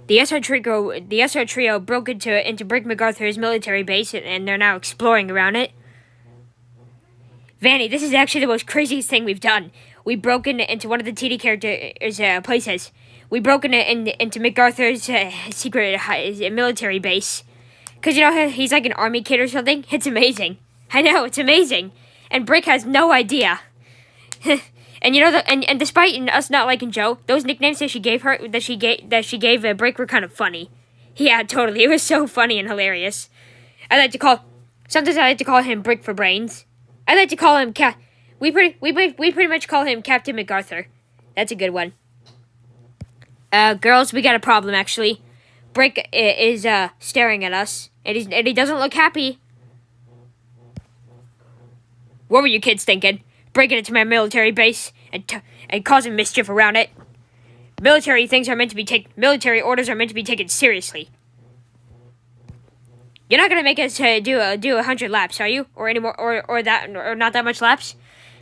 The SR trio broke into Brick MacArthur's military base, and they're now exploring around it. Vanny, this is actually the most craziest thing we've done. We broke into one of the TD characters' places. We broke into MacArthur's secret military base. Because, he's like an army kid or something. It's amazing. I know, it's amazing. And Brick has no idea. And and despite us not liking Jo, those nicknames that she gave Brick were kind of funny. Yeah, totally. It was so funny and hilarious. Sometimes I like to call him Brick for brains. I like to call him we pretty much call him Captain MacArthur. That's a good one. Girls, we got a problem actually. Brick is staring at us, and he doesn't look happy. What were you kids thinking? Breaking into my military base and causing mischief around it? Military orders are meant to be taken seriously. You're not gonna make us do 100 laps, are you? Or any more, or not that much laps?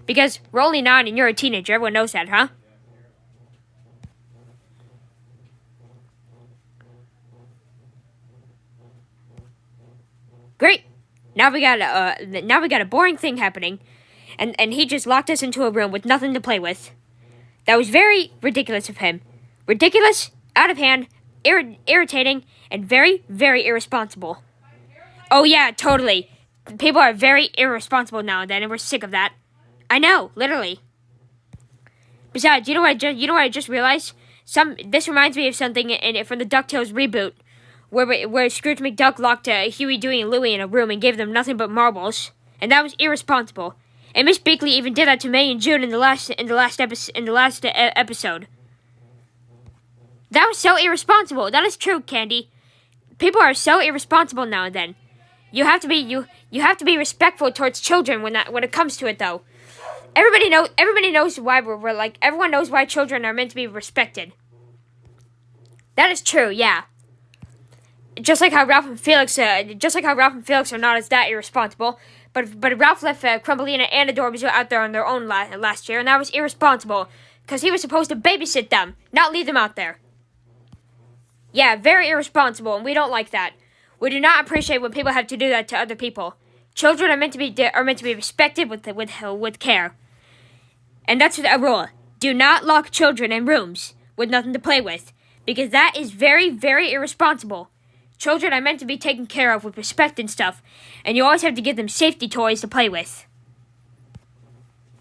Because we're only 9 and you're a teenager. Everyone knows that, huh? Great. Now we got a boring thing happening, and he just locked us into a room with nothing to play with. That was very ridiculous of him. Ridiculous, out of hand, irritating, and very, very irresponsible. Oh yeah, totally. People are very irresponsible now and then, and we're sick of that. I know, literally. Besides, you know what I just realized? This reminds me of something from the DuckTales reboot, where Scrooge McDuck locked Huey, Dewey, and Louie in a room and gave them nothing but marbles, and that was irresponsible. And Ms Beakley even did that to May and June in the last episode. That was so irresponsible. That is true, Candy. People are so irresponsible now and then. You have to be respectful towards children when it comes to it, though. Everybody knows why everyone knows why children are meant to be respected. That is true, yeah. Just like how Ralph and Felix are not as that irresponsible, but Ralph left Crumbleina and Adorbs out there on their own last year, and that was irresponsible, because he was supposed to babysit them, not leave them out there. Yeah, very irresponsible, and we don't like that. We do not appreciate when people have to do that to other people. Children are meant to be respected with care, and that's a rule. Do not lock children in rooms with nothing to play with, because that is very, very irresponsible. Children are meant to be taken care of with respect and stuff, and you always have to give them safety toys to play with.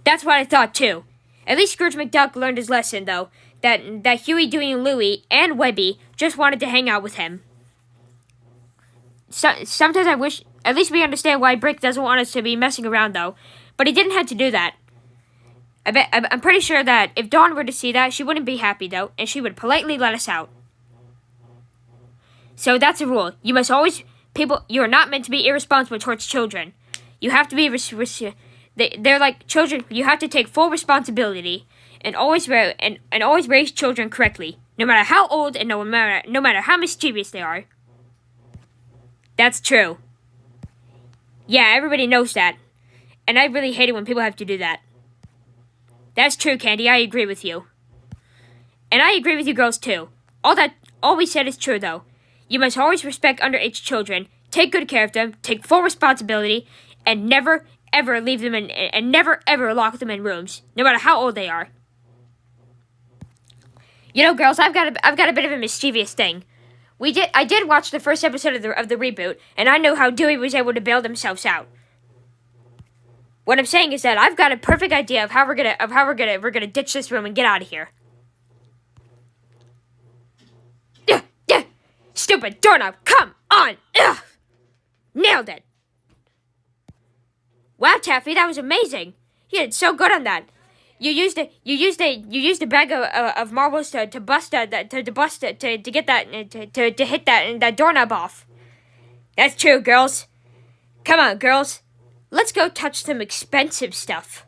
That's what I thought too. At least Scrooge McDuck learned his lesson, though, that Huey, Dewey, and Louie, and Webby just wanted to hang out with him. Sometimes I wish, at least we understand why Brick doesn't want us to be messing around, though, but he didn't have to do that. I'm pretty sure that if Dawn were to see that, she wouldn't be happy, though, and she would politely let us out. So that's a rule. You are not meant to be irresponsible towards children. You have to be, they're like children. You have to take full responsibility and always raise children correctly, no matter how old and no matter how mischievous they are. That's true. Yeah, everybody knows that. And I really hate it when people have to do that. That's true, Candy. I agree with you. And I agree with you girls, too. All we said is true, though. You must always respect underage children, take good care of them, take full responsibility, and never, ever leave them in, and never, ever lock them in rooms, no matter how old they are. Girls, I've got a bit of a mischievous thing. I did watch the first episode of the reboot, and I know how Dewey was able to bail themselves out. What I'm saying is that I've got a perfect idea of how we're gonna ditch this room and get out of here. Stupid doorknob! Come on! Ugh! Nailed it! Wow, Taffy, that was amazing. You did so good on that. You used a bag of marbles to hit that doorknob off. That's true, girls. Come on, girls. Let's go touch some expensive stuff.